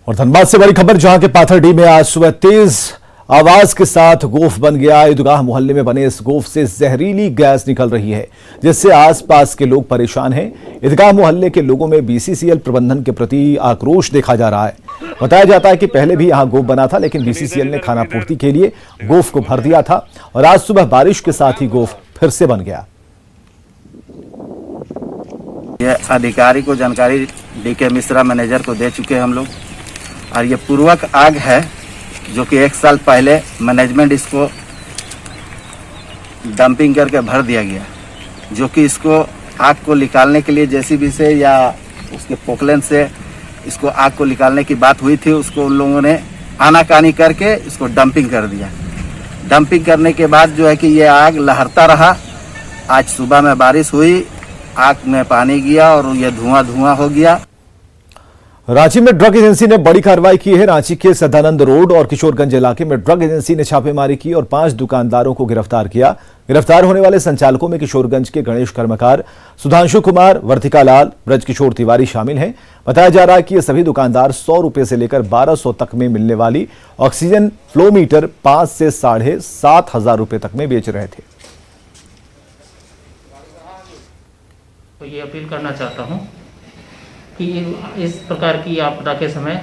और धनबाद से बड़ी खबर, जहां के पाथरडी में आज सुबह तेज आवाज के साथ गोफ बन गया। ईदगाह मोहल्ले में बने इस गोफ से जहरीली गैस निकल रही है, जिससे आसपास के लोग परेशान हैं। ईदगाह मोहल्ले के लोगों में बीसीसीएल प्रबंधन के प्रति आक्रोश देखा जा रहा है। बताया जाता है कि पहले भी यहां गोफ बना था, लेकिन बीसीसीएल ने खाना पूर्ति के लिए गोफ को भर दिया था और आज सुबह बारिश के साथ ही गोफ फिर से बन गया। यह अधिकारी को जानकारी डीके मिश्रा मैनेजर को दे चुके हैं हम लोग, और ये पूर्वक आग है जो कि 1 साल पहले मैनेजमेंट इसको डंपिंग करके भर दिया गया, जो कि इसको आग को निकालने के लिए जेसीबी से या उसके पोकलेन से इसको आग को निकालने की बात हुई थी। उसको उन लोगों ने आनाकानी करके इसको डंपिंग कर दिया। डंपिंग करने के बाद जो है कि ये आग लहरता रहा। आज सुबह में बारिश हुई, आग में पानी गया और ये धुआं हो गया। रांची में ड्रग एजेंसी ने बड़ी कार्रवाई की है। रांची के सदानंद रोड और किशोरगंज इलाके में ड्रग एजेंसी ने छापेमारी की और 5 दुकानदारों को गिरफ्तार किया। गिरफ्तार होने वाले संचालकों में किशोरगंज के गणेश कर्मकार, सुधांशु कुमार, वर्तिका लाल, ब्रजकिशोर तिवारी शामिल हैं। बताया जा रहा है कि ये सभी दुकानदार 100 रुपए से लेकर 1200 तक में मिलने वाली ऑक्सीजन फ्लोमीटर 5 से 7,500 रुपए तक में बेच रहे थे। तो ये अपील करना चाहता हूँ कि इस प्रकार की आपदा के समय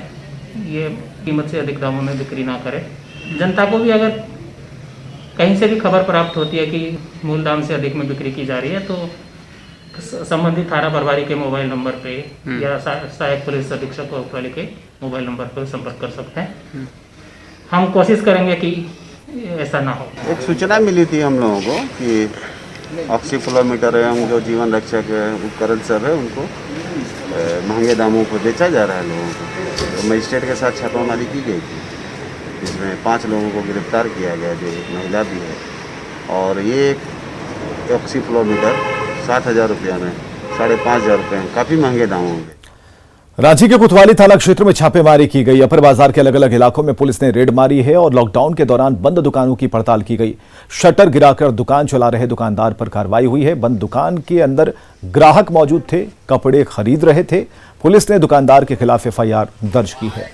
ये कीमत से अधिक दामों में बिक्री ना करें। जनता को भी अगर कहीं से भी खबर प्राप्त होती है कि मूल दाम से अधिक में बिक्री की जा रही है, तो संबंधित थाना प्रभारी के मोबाइल नंबर पे या सहायक पुलिस अधीक्षक कोतवाली के मोबाइल नंबर पर संपर्क कर सकते हैं। हम कोशिश करेंगे कि ऐसा ना हो। एक सूचना मिली थी हम लोगों को कि ऑक्सीफ्लोमीटर एवं जो जीवन रक्षक उपकरण सब है उनको महंगे दामों पर बेचा जा रहा है लोगों को। तो मजिस्ट्रेट के साथ छापामारी की गई थी, जिसमें 5 लोगों को गिरफ्तार किया गया, जो एक महिला भी है। और ये ऑक्सीफ्लोमीटर 7,000 रुपये में, 5,500 रुपये में, काफ़ी महंगे दाम होंगे। रांची के कोतवाली थाना क्षेत्र में छापेमारी की गई। अपर बाजार के अलग अलग इलाकों में पुलिस ने रेड मारी है और लॉकडाउन के दौरान बंद दुकानों की पड़ताल की गई। शटर गिराकर दुकान चला रहे दुकानदार पर कार्रवाई हुई है। बंद दुकान के अंदर ग्राहक मौजूद थे, कपड़े खरीद रहे थे। पुलिस ने दुकानदार के खिलाफ एफआईआर दर्ज की है।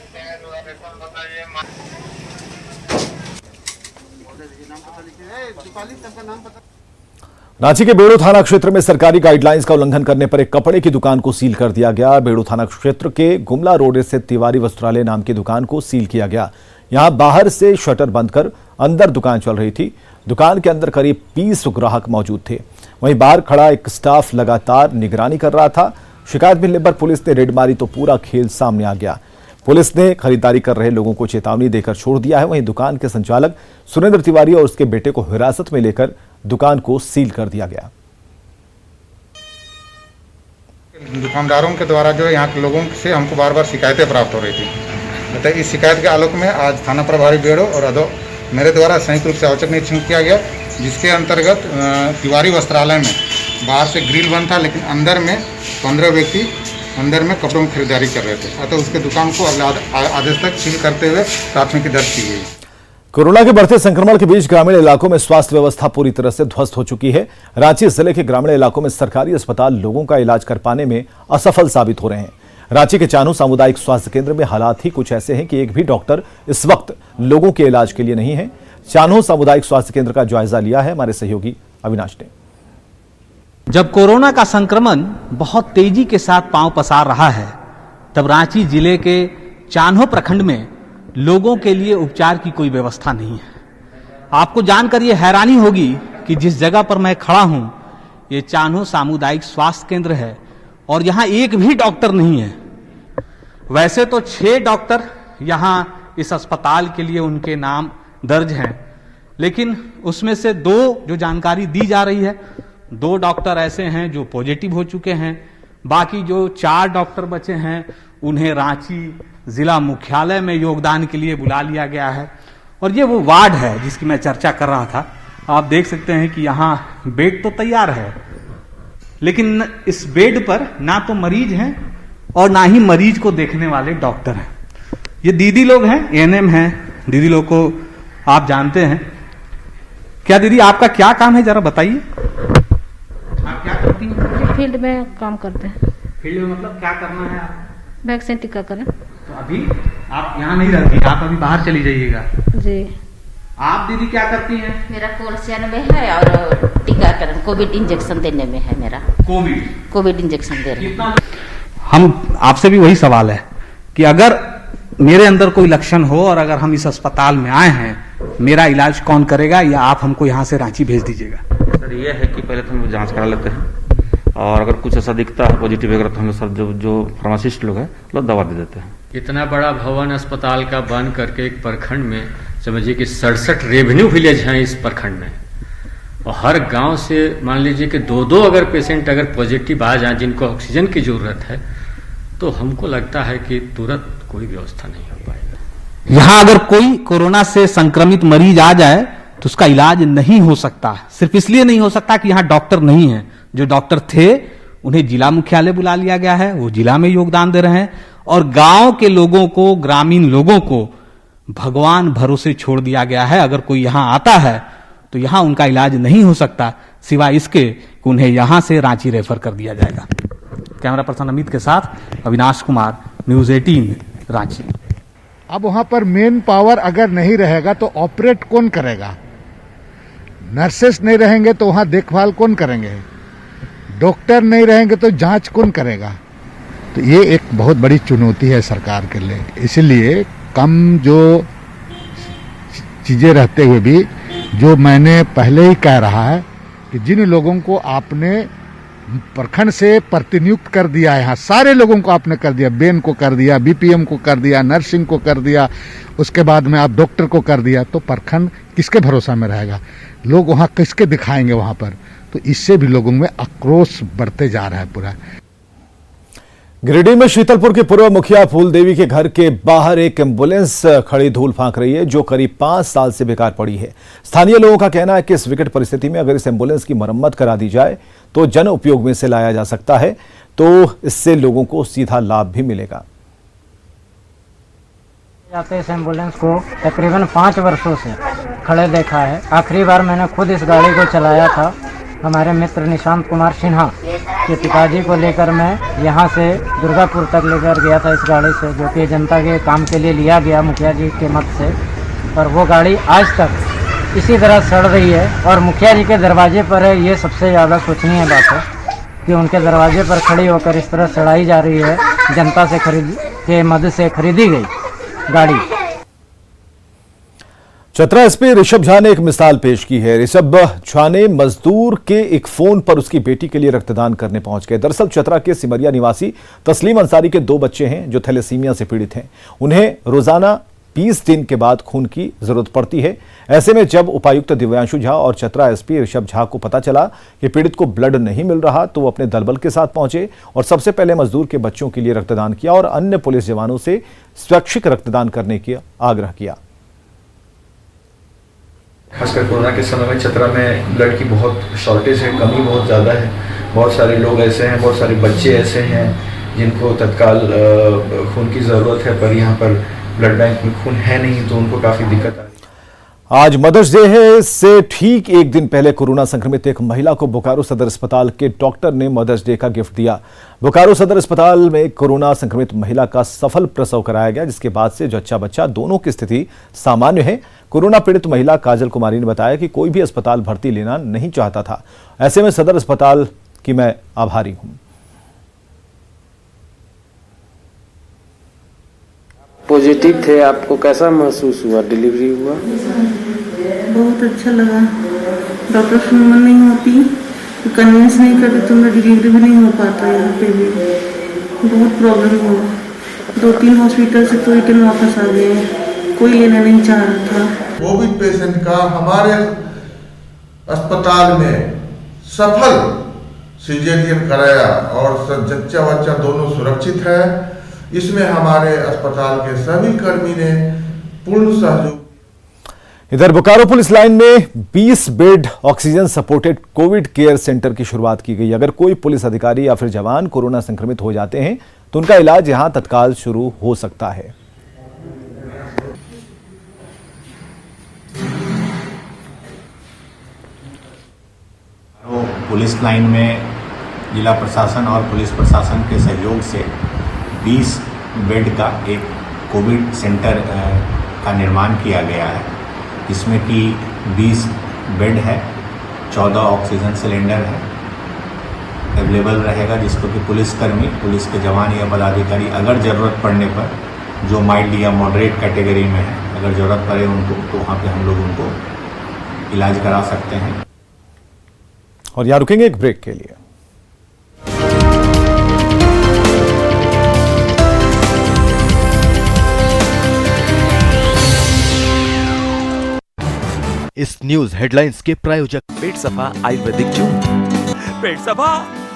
रांची के बेड़ो थाना क्षेत्र में सरकारी गाइडलाइंस का उल्लंघन करने पर एक कपड़े की दुकान को सील कर दिया गया। बेड़ो थाना क्षेत्र के गुमला रोड स्थित तिवारी वस्त्रालय नाम की दुकान को सील किया गया। यहां बाहर से शटर बंद कर अंदर दुकान चल रही थी। दुकान के अंदर करीब 20 ग्राहक मौजूद थे। वहीं बाहर खड़ा एक स्टाफ लगातार निगरानी कर रहा था। शिकायत मिलने पर पुलिस ने रेड मारी तो पूरा खेल सामने आ गया। पुलिस ने खरीदारी कर रहे लोगों को चेतावनी देकर छोड़ दिया है। वहीं दुकान के संचालक सुरेंद्र तिवारी और उसके बेटे को हिरासत में लेकर दुकान को सील कर दिया गया। दुकानदारों के द्वारा जो यहाँ के लोगों से हमको बार बार शिकायतें प्राप्त हो रही थी। मतलब इस शिकायत के आलोक में आज थाना प्रभारी बेड़ो और अदो मेरे द्वारा संयुक्त रूप से औचक निरीक्षण किया गया, जिसके अंतर्गत तिवारी वस्त्रालय में बाहर से ग्रिल बंद था, लेकिन अंदर में 15 व्यक्ति अंदर में कपड़ों की खरीदारी कर रहे थे। अतः उसके दुकान को अगले आदेश तक सील करते हुए प्राथमिकी दर्ज की गई। कोरोना के बढ़ते संक्रमण के बीच ग्रामीण इलाकों में स्वास्थ्य व्यवस्था पूरी तरह से ध्वस्त हो चुकी है। रांची जिले के ग्रामीण इलाकों में सरकारी अस्पताल लोगों का इलाज कर पाने में असफल साबित हो रहे हैं। रांची के चान्हो सामुदायिक स्वास्थ्य केंद्र में हालात ही कुछ ऐसे हैं कि एक भी डॉक्टर इस वक्त लोगों के इलाज के लिए नहीं है। चान्हो सामुदायिक स्वास्थ्य केंद्र का जायजा लिया है हमारे सहयोगी अविनाश ने। जब कोरोना का संक्रमण बहुत तेजी के साथ पांव पसार रहा है, तब रांची जिले के चान्हो प्रखंड में लोगों के लिए उपचार की कोई व्यवस्था नहीं है। आपको जानकर यह हैरानी होगी कि जिस जगह पर मैं खड़ा हूं, ये चान्हो सामुदायिक स्वास्थ्य केंद्र है और यहां एक भी डॉक्टर नहीं है। वैसे तो 6 डॉक्टर यहां इस अस्पताल के लिए उनके नाम दर्ज हैं, लेकिन उसमें से 2 जो जानकारी दी जा रही है, 2 डॉक्टर ऐसे हैं जो पॉजिटिव हो चुके हैं। बाकी जो 4 डॉक्टर बचे हैं उन्हें रांची जिला मुख्यालय में योगदान के लिए बुला लिया गया है। और ये वो वार्ड है जिसकी मैं चर्चा कर रहा था। आप देख सकते हैं कि यहाँ बेड तो तैयार है, लेकिन इस बेड पर ना तो मरीज हैं और ना ही मरीज को देखने वाले डॉक्टर हैं। ये दीदी लोग हैं, एएनएम हैं। दीदी लोग को आप जानते हैं क्या? दीदी आपका क्या काम है, जरा बताइए। आप क्या करती हैं? फील्ड में काम करते हैं। फील्ड में मतलब क्या करना है आप? वैक्सीन टीकाकरण। तो अभी आप यहाँ नहीं रहती, आप अभी बाहर चली जाइएगा। जी। आप दीदी क्या करती हैं? मेरा कोर्सियन में है और टीकाकरण कोविड इंजेक्शन देने में है मेरा। कोविड इंजेक्शन दे रहे हैं। हम आपसे भी वही सवाल है कि अगर मेरे अंदर कोई लक्षण हो और अगर हम इस अस्पताल में आए हैं, मेरा इलाज कौन करेगा, या आप हमको यहाँ से रांची भेज दीजिएगा? सर ये है कि पहले तो हम जांच करा लेते हैं और अगर कुछ ऐसा दिखता है पॉजिटिव वगैरह तो हम सर जो फार्मासिस्ट लोग हैं लोग दवा दे देते हैं। इतना बड़ा भवन अस्पताल का बन करके एक प्रखंड में समझिए कि 67 रेवेन्यू विलेज हैं इस प्रखंड में, और हर गांव से मान लीजिए कि दो अगर पेशेंट अगर पॉजिटिव आ जाए जिनको ऑक्सीजन की जरूरत है, तो हमको लगता है कि तुरंत कोई व्यवस्था नहीं हो पाएगा। यहाँ अगर कोई कोरोना से संक्रमित मरीज आ जाए तो उसका इलाज नहीं हो सकता। सिर्फ इसलिए नहीं हो सकता कि यहाँ डॉक्टर नहीं है। जो डॉक्टर थे उन्हें जिला मुख्यालय बुला लिया गया है, वो जिला में योगदान दे रहे हैं, और गांव के लोगों को, ग्रामीण लोगों को भगवान भरोसे छोड़ दिया गया है। अगर कोई यहाँ आता है तो यहाँ उनका इलाज नहीं हो सकता, सिवाय इसके कि उन्हें यहाँ से रांची रेफर कर दिया जाएगा। कैमरा पर्सन अमित के साथ अविनाश कुमार, न्यूज 18 रांची। अब वहां पर मेन पावर अगर नहीं रहेगा तो ऑपरेट कौन करेगा? नर्सेस नहीं रहेंगे तो वहां देखभाल कौन करेंगे? डॉक्टर नहीं रहेंगे तो जांच कौन करेगा? तो ये एक बहुत बड़ी चुनौती है सरकार के लिए। इसलिए कम जो चीजें रहते हुए भी, जो मैंने पहले ही कह रहा है कि जिन लोगों को आपने प्रखंड से प्रतिनियुक्त कर दिया है, यहाँ सारे लोगों को आपने कर दिया, बेन को कर दिया, बीपीएम को कर दिया, नर्सिंग को कर दिया, उसके बाद में आप डॉक्टर को कर दिया, तो प्रखंड किसके भरोसा में रहेगा? लोग वहाँ किसके दिखाएंगे वहाँ पर? तो इससे भी लोगों में आक्रोश बढ़ते जा रहा है पूरा। गिरिडीह में शीतलपुर के पूर्व मुखिया फूल देवी के घर के बाहर एक एम्बुलेंस खड़ी धूल फांक रही है, जो करीब 5 साल से बेकार पड़ी है। स्थानीय लोगों का कहना है कि इस विकट परिस्थिति में अगर इस एम्बुलेंस की मरम्मत करा दी जाए तो जन उपयोग में से लाया जा सकता है, तो इससे लोगों को सीधा लाभ भी मिलेगा। जाते इस एम्बुलेंस को तकरीबन 5 वर्षों से खड़े देखा है। आखिरी बार मैंने खुद इस गाड़ी को चलाया था। हमारे मित्र निशांत कुमार सिन्हा के पिताजी को लेकर मैं यहाँ से दुर्गापुर तक लेकर गया था इस गाड़ी से, जो कि जनता के काम के लिए लिया गया मुखिया जी के मत से। और वो गाड़ी आज तक इसी तरह सड़ रही है और मुखिया जी के दरवाजे पर है। ये सबसे ज़्यादा सोचनीय बात है कि उनके दरवाजे पर खड़ी होकर इस तरह सड़ाई जा रही है जनता से के मदद से खरीदी गई गाड़ी। चतरा एसपी ऋषभ झा ने एक मिसाल पेश की है। ऋषभ झा ने मजदूर के एक फोन पर उसकी बेटी के लिए रक्तदान करने पहुंच गए। दरअसल चतरा के सिमरिया निवासी तस्लीम अंसारी के 2 बच्चे हैं जो थैलेसीमिया से पीड़ित हैं। उन्हें रोजाना 20 दिन के बाद खून की जरूरत पड़ती है। ऐसे में जब उपायुक्त दिव्यांशु झा और चतरा एसपी ऋषभ झा को पता चला कि पीड़ित को ब्लड नहीं मिल रहा, तो वो अपने दलबल के साथ पहुंचे और सबसे पहले मजदूर के बच्चों के लिए रक्तदान किया और अन्य पुलिस जवानों से स्वैच्छिक रक्तदान करने की आग्रह किया। खासकर कोरोना के समय में चतरा में ब्लड की बहुत शॉर्टेज है, कमी बहुत ज़्यादा है। बहुत सारे लोग ऐसे हैं, बहुत सारे बच्चे ऐसे हैं जिनको तत्काल खून की ज़रूरत है, पर यहाँ पर ब्लड बैंक में खून है नहीं, तो उनको काफ़ी दिक्कत आ रही है। आज मदर्स डे है। इससे ठीक एक दिन पहले कोरोना संक्रमित एक महिला को बोकारो सदर अस्पताल के डॉक्टर ने मदर्स डे का गिफ्ट दिया। बोकारो सदर अस्पताल में कोरोना संक्रमित महिला का सफल प्रसव कराया गया, जिसके बाद से जच्चा बच्चा दोनों की स्थिति सामान्य है। कोरोना पीड़ित महिला काजल कुमारी ने बताया कि कोई भी अस्पताल भर्ती लेना नहीं चाहता था। ऐसे में सदर अस्पताल की मैं आभारी हूं। पॉजिटिव थे, आपको कैसा महसूस हुआ? डिलीवरी हुआ? बहुत अच्छा लगा। डॉक्टर से मन नहीं होती, कन्विंस नहीं करते तो मेरा डिलीवरी भी नहीं हो पाता। यहाँ पे भी बहुत प्रॉब्लम हुआ। 2-3 हॉस्पिटल से तो रिटर्न वापस आ गए, कोई लेना नहीं चाह रहा था। कोविड पेशेंट का हमारे अस्पताल में सफल सिजेरियन कराया और जच्चा बच्चा दोनों सुरक्षित है। इसमें हमारे अस्पताल के सभी कर्मी ने पूर्ण सहयोग। इधर बोकारो पुलिस लाइन में 20 bed oxygen supported Covid care centre की शुरुआत की गई। अगर कोई पुलिस अधिकारी या फिर जवान कोरोना संक्रमित हो जाते हैं तो उनका इलाज यहां तत्काल शुरू हो सकता है। पुलिस लाइन में जिला प्रशासन और पुलिस प्रशासन के सहयोग से 20 बेड का एक कोविड सेंटर का निर्माण किया गया है, जिसमें कि 20 बेड है, 14 ऑक्सीजन सिलेंडर है अवेलेबल रहेगा, जिसको कि पुलिसकर्मी, पुलिस के जवान या पदाधिकारी अगर ज़रूरत पड़ने पर, जो माइल्ड या मॉडरेट कैटेगरी में है, अगर ज़रूरत पड़े उनको, तो वहाँ पे हम लोग उनको इलाज करा सकते हैं। और यहाँ रुकेंगे एक ब्रेक के लिए। इस न्यूज हेडलाइंस के प्रायोजक पेट सफा आयुर्वेदिक चूर्ण। पेट सफा,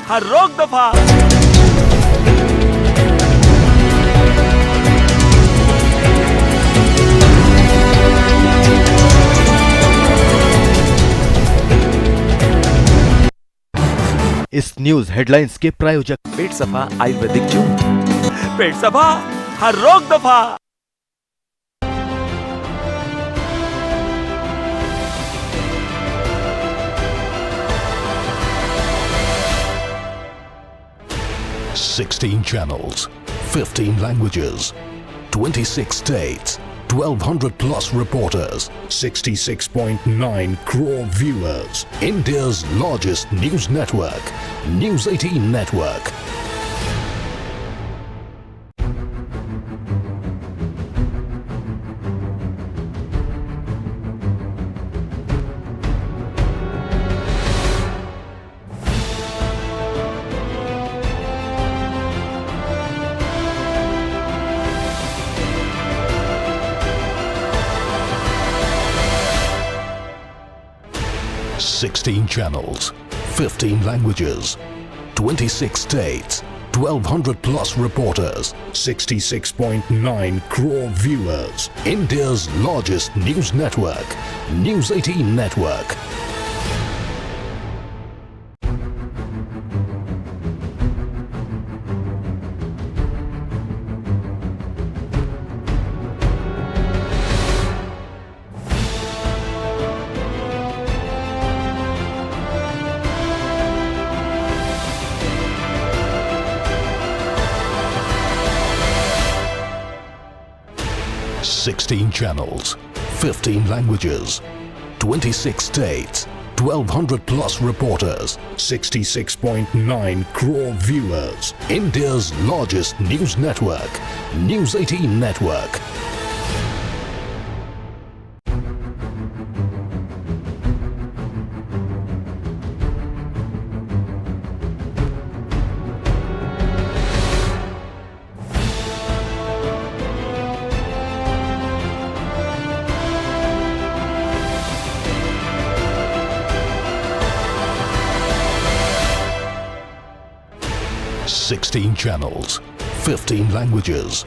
हर रोग दफा। इस न्यूज हेडलाइंस के प्रायोजक पेट सफा आयुर्वेदिक चूर्ण। पेट सफा, हर रोग दफा। $16 channels, 15 languages, 26 states, 1,200 plus reporters, 66.9 crore viewers. India's largest news network, News 18 Network. $16 channels, 15 languages, 26 states, 1,200 plus reporters, 66.9 crore viewers. India's largest news network, News 18 Network. $16 channels, 15 languages, 26 states, 1,200 plus reporters, 66.9 crore viewers. India's largest news network, News 18 Network. $16 channels, 15 languages,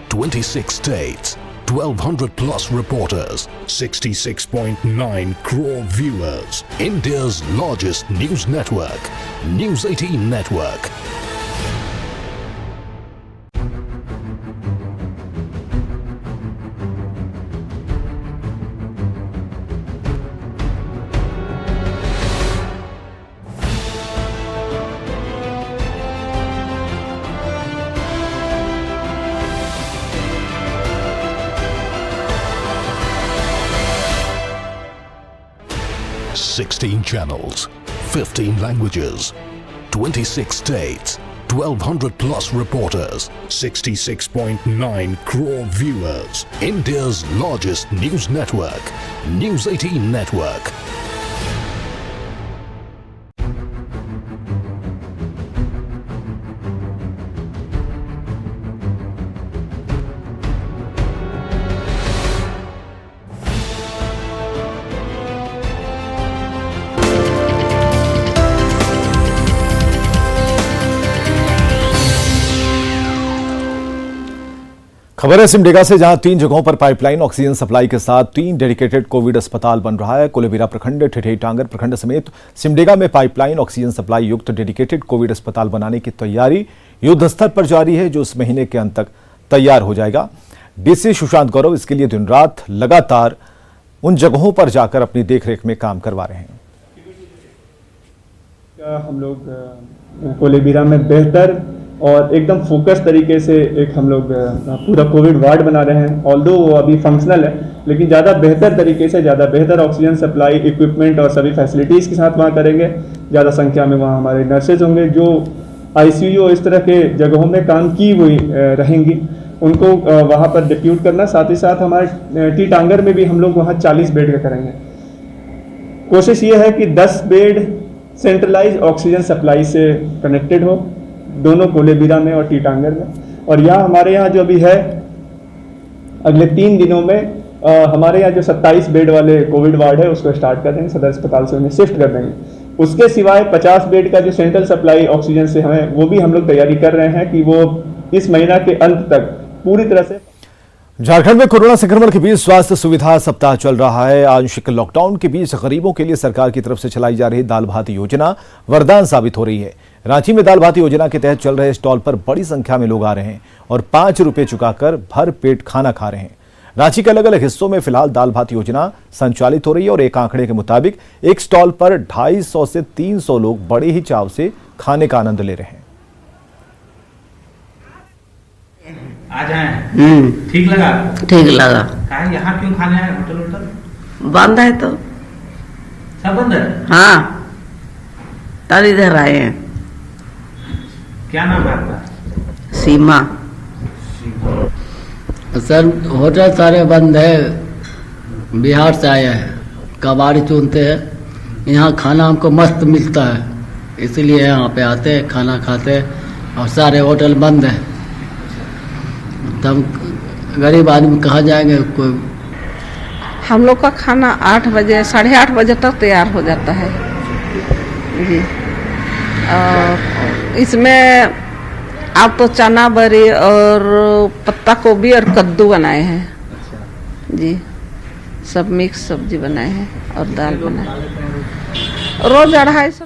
26 states, 1,200 plus reporters, 66.9 crore viewers. India's largest news network, News 18 Network. $16 channels, 15 languages, 26 states, 1,200 plus reporters, 66.9 crore viewers. India's largest news network, News 18 Network. खबर है सिमडेगा से, जहां 3 जगहों पर pipeline oxygen supply के साथ 3 dedicated Covid अस्पताल बन रहा है। कुलेबिरा प्रखंड, ठेठई टांगर प्रखंड समेत सिमडेगा में पाइपलाइन ऑक्सीजन सप्लाई युक्त डेडिकेटेड कोविड अस्पताल बनाने की तैयारी युद्ध स्तर पर जारी है, जो इस महीने के अंत तक तैयार हो जाएगा। डीसी सुशांत गौरव इसके लिए दिन रात लगातार उन जगहों पर जाकर अपनी देखरेख में काम करवा रहे हैं। हम लोग कोलेबिरा में बेहतर और एकदम फोकस तरीके से एक हम लोग पूरा कोविड वार्ड बना रहे हैं। ऑल्दो वो अभी फंक्शनल है, लेकिन ज़्यादा बेहतर तरीके से, ज़्यादा बेहतर ऑक्सीजन सप्लाई इक्विपमेंट और सभी फैसिलिटीज़ के साथ वहाँ करेंगे। ज़्यादा संख्या में वहाँ हमारे नर्सेज होंगे जो ICU इस तरह के जगहों में काम की हुई रहेंगी, उनको वहाँ पर डिप्यूट करना। साथ ही साथ हमारे टीटांगर में भी हम लोग वहाँ 40 बेड का करेंगे। कोशिश ये है कि 10 बेड सेंट्रलाइज ऑक्सीजन सप्लाई से कनेक्टेड हो, दोनों कोलेबिरा में और टीटांगर में। और यहाँ हमारे यहाँ जो अभी है, अगले 3 दिनों में हमारे यहाँ जो 27 बेड वाले कोविड वार्ड है उसको स्टार्ट कर देंगे, सदर अस्पताल से उन्हें शिफ्ट कर देंगे। उसके सिवाय 50 बेड का जो सेंट्रल सप्लाई ऑक्सीजन से हमें, वो भी हम लोग तैयारी कर रहे हैं कि वो इस महीना के अंत तक पूरी तरह से। झारखंड में कोरोना संक्रमण के बीच स्वास्थ्य सुविधा सप्ताह चल रहा है। आंशिक लॉकडाउन के बीच गरीबों के लिए सरकार की तरफ से चलाई जा रही दाल भात योजना वरदान साबित हो रही है। रांची में दाल भात योजना के तहत चल रहे स्टॉल पर बड़ी संख्या में लोग आ रहे हैं और 5 रुपए चुकाकर भर पेट खाना खा रहे हैं। रांची के अलग अलग हिस्सों में फिलहाल दाल भात योजना संचालित हो रही है और एक आंकड़े के मुताबिक एक स्टॉल पर 250 से 300 लोग बड़े ही चाव से खाने का आनंद ले रहे हैं। आ जाएं। ठीक लगा? ठीक लगा। कहा यहाँ क्यों खाने आए? होटल बंद है तो सब बंद है। हाँ, तब इधर आए हैं। क्या नाम है आपका? सीमा। सर होटल सारे बंद है, बिहार से आए हैं, कबाड़ी चुनते हैं। यहाँ खाना हमको मस्त मिलता है, इसलिए यहाँ पे आते हैं, खाना खाते हैं। और सारे होटल बंद हैं, तब गरीब आदमी कहाँ जाएंगे? कोई हम लोग का खाना 8 बजे 8:30 बजे तक तैयार हो जाता है जी। इसमें आप तो चना बरी और पत्ता गोभी और कद्दू बनाए हैं जी, सब मिक्स सब्जी बनाए हैं और दाल बनाए, रोज 250।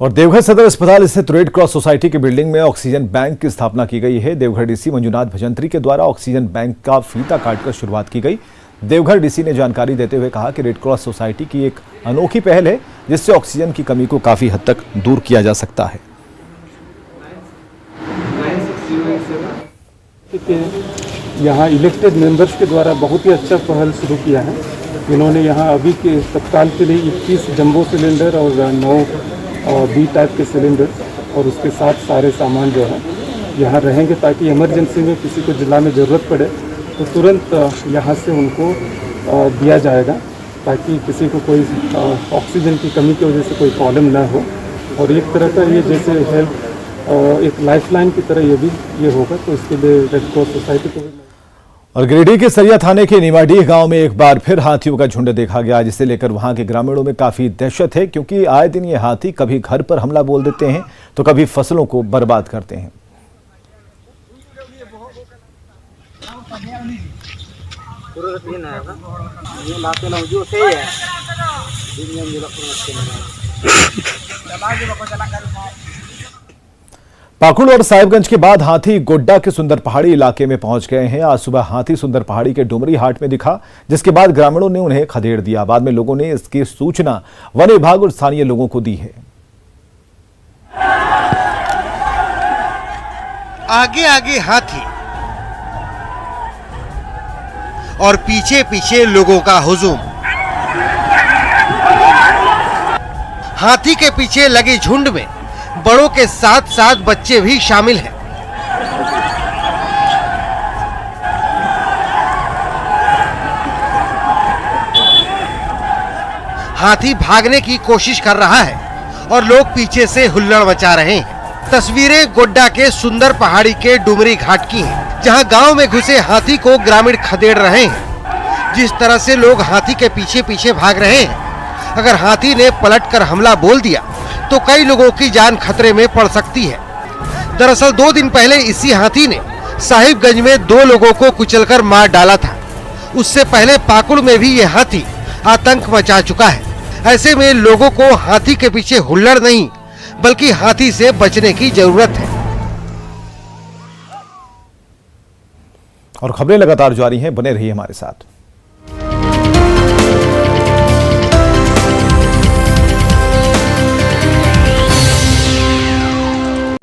और देवघर सदर अस्पताल स्थित रेड क्रॉस सोसाइटी की बिल्डिंग में ऑक्सीजन बैंक की स्थापना की गई है। देवघर डीसी मंजुनाथ भजंत्री के द्वारा ऑक्सीजन बैंक का फीता काटकर शुरुआत की गई। देवघर डीसी ने जानकारी देते हुए कहा कि रेड क्रॉस सोसाइटी की एक अनोखी पहल है जिससे ऑक्सीजन की कमी को काफी हद तक दूर किया जा सकता है। यहाँ इलेक्टेड मेंबर्स के द्वारा बहुत ही अच्छा पहल शुरू किया है। इन्होंने यहाँ अभी के तत्काल के लिए 21 जंबो सिलेंडर और 9 B टाइप के सिलेंडर और उसके साथ सारे सामान जो है यहाँ रहेंगे, ताकि इमरजेंसी में किसी को जिला में ज़रूरत पड़े तो तुरंत यहाँ से उनको दिया जाएगा, ताकि किसी को कोई ऑक्सीजन की कमी की वजह से कोई प्रॉब्लम ना हो। और एक तरह का ये जैसे हेल्थ एक लाइफलाइन की तरह ये होगा, तो इसके लिए रेड क्रॉस सोसाइटी को। और गिरिडीह के सरिया थाने के निमाडीह गांव में एक बार फिर हाथियों का झुंड देखा गया, जिसे लेकर वहां के ग्रामीणों में काफी दहशत है, क्योंकि आए दिन ये हाथी कभी घर पर हमला बोल देते हैं तो कभी फसलों को बर्बाद करते हैं। पाकुड़ और साहिबगंज के बाद हाथी गोड्डा के सुंदर पहाड़ी इलाके में पहुंच गए हैं। आज सुबह हाथी सुंदर पहाड़ी के डुमरी हाट में दिखा, जिसके बाद ग्रामीणों ने उन्हें खदेड़ दिया। बाद में लोगों ने इसकी सूचना वन विभाग और स्थानीय लोगों को दी है। आगे आगे हाथी और पीछे पीछे लोगों का हुजूम। हाथी के पीछे लगे झुंड में बड़ों के साथ साथ बच्चे भी शामिल हैं। हाथी भागने की कोशिश कर रहा है और लोग पीछे से हुल्लड़ मचा रहे हैं। तस्वीरें गोड्डा के सुंदर पहाड़ी के डुमरी घाट की हैं, जहां गांव में घुसे हाथी को ग्रामीण खदेड़ रहे हैं। जिस तरह से लोग हाथी के पीछे पीछे भाग रहे हैं, अगर हाथी ने पलटकर हमला बोल दिया तो कई लोगों की जान खतरे में पड़ सकती है। दरअसल 2 दिन पहले इसी हाथी ने साहिबगंज में 2 लोगों को कुचलकर मार डाला था। उससे पहले पाकुड़ में भी यह हाथी आतंक मचा चुका है। ऐसे में लोगों को हाथी के पीछे हुल्लड़ नहीं, बल्कि हाथी से बचने की जरूरत है। और खबरें लगातार जारी हैं, बने रहिए हमारे साथ।